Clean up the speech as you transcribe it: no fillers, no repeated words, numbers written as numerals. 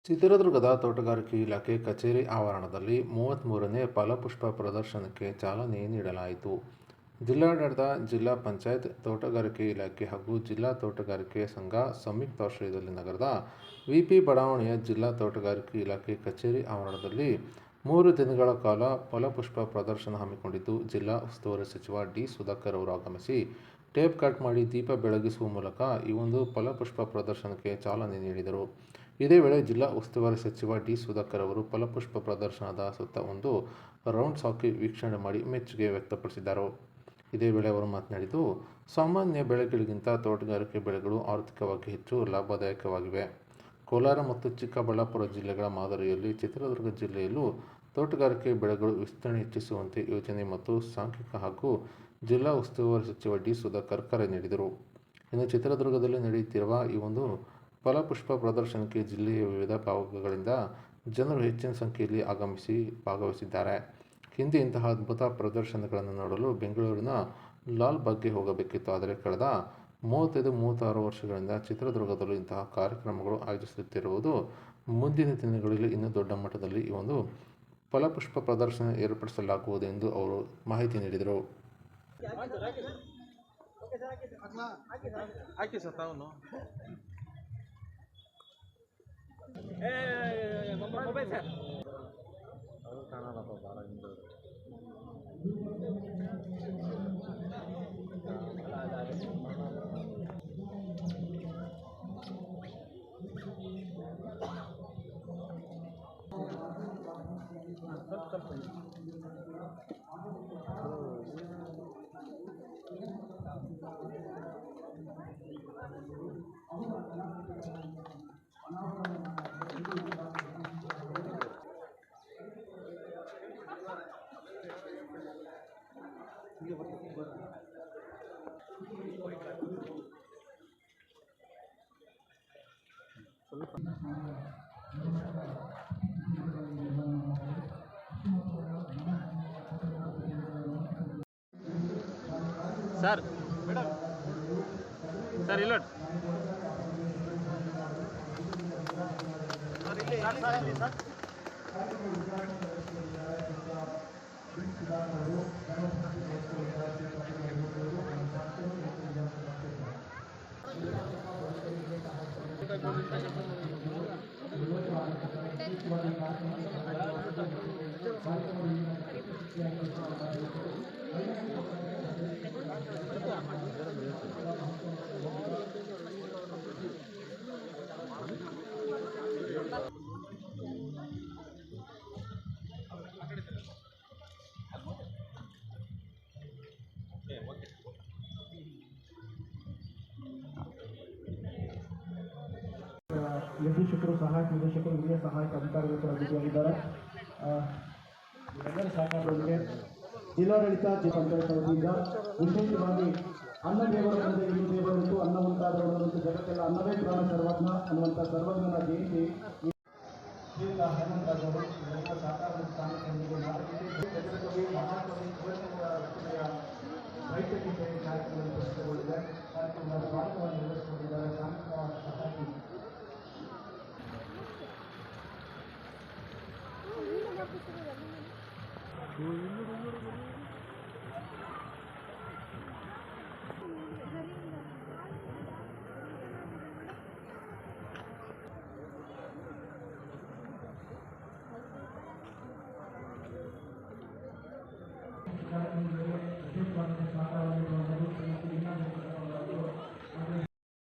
ಚಿತ್ರದುರ್ಗದ ತೋಟಗಾರಿಕೆ ಇಲಾಖೆ ಕಚೇರಿ ಆವರಣದಲ್ಲಿ 33ನೇ ಫಲಪುಷ್ಪ ಪ್ರದರ್ಶನಕ್ಕೆ ಚಾಲನೆ ನೀಡಲಾಯಿತು. ಜಿಲ್ಲಾಡಳಿತ, ಜಿಲ್ಲಾ ಪಂಚಾಯತ್, ತೋಟಗಾರಿಕೆ ಇಲಾಖೆ ಹಾಗೂ ಜಿಲ್ಲಾ ತೋಟಗಾರಿಕೆ ಸಂಘ ಸಂಯುಕ್ತಾಶ್ರಯದಲ್ಲಿ ನಗರದ ವಿಪಿ ಬಡಾವಣೆಯ ಜಿಲ್ಲಾ ತೋಟಗಾರಿಕೆ ಇಲಾಖೆ ಕಚೇರಿ ಆವರಣದಲ್ಲಿ 3 ದಿನಗಳ ಕಾಲ ಫಲಪುಷ್ಪ ಪ್ರದರ್ಶನ ಹಮ್ಮಿಕೊಂಡಿದ್ದು, ಜಿಲ್ಲಾ ಉಸ್ತುವಾರಿ ಸಚಿವ ಡಿ. ಸುಧಾಕರ್ ಅವರು ಆಗಮಿಸಿ ಟೇಪ್ ಕಟ್ ಮಾಡಿ ದೀಪ ಬೆಳಗಿಸುವ ಮೂಲಕ ಈ ಒಂದು ಫಲಪುಷ್ಪ ಪ್ರದರ್ಶನಕ್ಕೆ ಚಾಲನೆ ನೀಡಿದರು. ಇದೇ ವೇಳೆ ಜಿಲ್ಲಾ ಉಸ್ತುವಾರಿ ಸಚಿವ ಡಿ. ಸುಧಾಕರ್ ಅವರು ಫಲಪುಷ್ಪ ಪ್ರದರ್ಶನದ ಸುತ್ತ ಒಂದು ರೌಂಡ್ಸ್ ಹಾಕಿ ವೀಕ್ಷಣೆ ಮಾಡಿ ಮೆಚ್ಚುಗೆ ವ್ಯಕ್ತಪಡಿಸಿದರು. ಇದೇ ವೇಳೆ ಅವರು ಮಾತನಾಡಿದ್ದು, ಸಾಮಾನ್ಯ ಬೆಳೆಗಳಿಗಿಂತ ತೋಟಗಾರಿಕೆ ಬೆಳೆಗಳು ಆರ್ಥಿಕವಾಗಿ ಹೆಚ್ಚು ಲಾಭದಾಯಕವಾಗಿವೆ. ಕೋಲಾರ ಮತ್ತು ಚಿಕ್ಕಬಳ್ಳಾಪುರ ಜಿಲ್ಲೆಗಳ ಮಾದರಿಯಲ್ಲಿ ಚಿತ್ರದುರ್ಗ ಜಿಲ್ಲೆಯಲ್ಲೂ ತೋಟಗಾರಿಕೆ ಬೆಳೆಗಳು ವಿಸ್ತರಣೆ ಹೆಚ್ಚಿಸುವಂತೆ ಯೋಜನೆ ಮತ್ತು ಸಾಂಖ್ಯಿಕ ಹಾಗೂ ಜಿಲ್ಲಾ ಉಸ್ತುವಾರಿ ಸಚಿವ ಡಿ. ಸುಧಾಕರ್ ಕರೆ ನೀಡಿದರು. ಇನ್ನು ಚಿತ್ರದುರ್ಗದಲ್ಲಿ ನಡೆಯುತ್ತಿರುವ ಈ ಒಂದು ಫಲಪುಷ್ಪ ಪ್ರದರ್ಶನಕ್ಕೆ ಜಿಲ್ಲೆಯ ವಿವಿಧ ಭಾಗಗಳಿಂದ ಜನರು ಹೆಚ್ಚಿನ ಸಂಖ್ಯೆಯಲ್ಲಿ ಆಗಮಿಸಿ ಭಾಗವಹಿಸಿದ್ದಾರೆ. ಹಿಂದೆ ಇಂತಹ ಅದ್ಭುತ ಪ್ರದರ್ಶನಗಳನ್ನು ನೋಡಲು ಬೆಂಗಳೂರಿನ ಲಾಲ್ಬಾಗ್ಗೆ ಹೋಗಬೇಕಿತ್ತು. ಆದರೆ ಕಳೆದ 35-36 ವರ್ಷಗಳಿಂದ ಚಿತ್ರದುರ್ಗದಲ್ಲೂ ಇಂತಹ ಕಾರ್ಯಕ್ರಮಗಳು ಆಯೋಜಿಸುತ್ತಿರುವುದು ಮುಂದಿನ ದಿನಗಳಲ್ಲಿ ಇನ್ನೂ ದೊಡ್ಡ ಮಟ್ಟದಲ್ಲಿ ಈ ಒಂದು ಫಲಪುಷ್ಪ ಪ್ರದರ್ಶನ ಏರ್ಪಡಿಸಲಾಗುವುದು ಎಂದು ಅವರು ಮಾಹಿತಿ ನೀಡಿದರು. ಸರ್ ಸರ್ ಇಲ್ಲ ಸರ್ ನಿರ್ದೇಶಕರು, ಸಹಾಯಕ ನಿರ್ದೇಶಕರು, ಹಿರಿಯ ಸಹಾಯಕ ಅಧಿಕಾರಿಗಳು ಜೊತೆಯಾಗಿದ್ದಾರೆ. ಎಲ್ಲರ ಸಹಕಾರದೊಂದಿಗೆ ಜಿಲ್ಲಾಡಳಿತ, ಪಂಚಾಯತ್ ವತಿಯಿಂದ ವಿಶೇಷವಾಗಿ ಅನ್ನ ದೇವರ ಮುಂದೆ ಇನ್ನು ದೇವರಿತ್ತು, ಅನ್ನ ಮುಂತಾದವರಂತೂ ಜಗತ್ತೆಲ್ಲ ಅನ್ನವೇ ಪ್ರಾಣ ಸರ್ವಜ್ಞ ಅನ್ನುವಂಥ ಸರ್ವಜ್ಞನ ಜಯಂತಿ ಹೇಮಂತರವರು ಎಲ್ಲ ಸಹಕಾರದ ಸ್ಥಾನದೊಂದಿಗೆ ಜಗತ್ತಲ್ಲಿ ಮಹಾಕವಿ ವೈದ್ಯಕೀಯ ಕಾರ್ಯಕ್ರಮದಲ್ಲಿ ಪ್ರಸ್ತುತಗೊಂಡಿದೆ. ಕಾರ್ಯಕ್ರಮದ ಸ್ವಾಗತವನ್ನು ನಿರ್ವಹಿಸಿಕೊಂಡಿದ್ದಾರೆ ಸಾಂಸ್ಕೃತಿಕ ಸಹಾಯಕಿ ಕಾರ್ಯಕ್ರಮದಲ್ಲಿ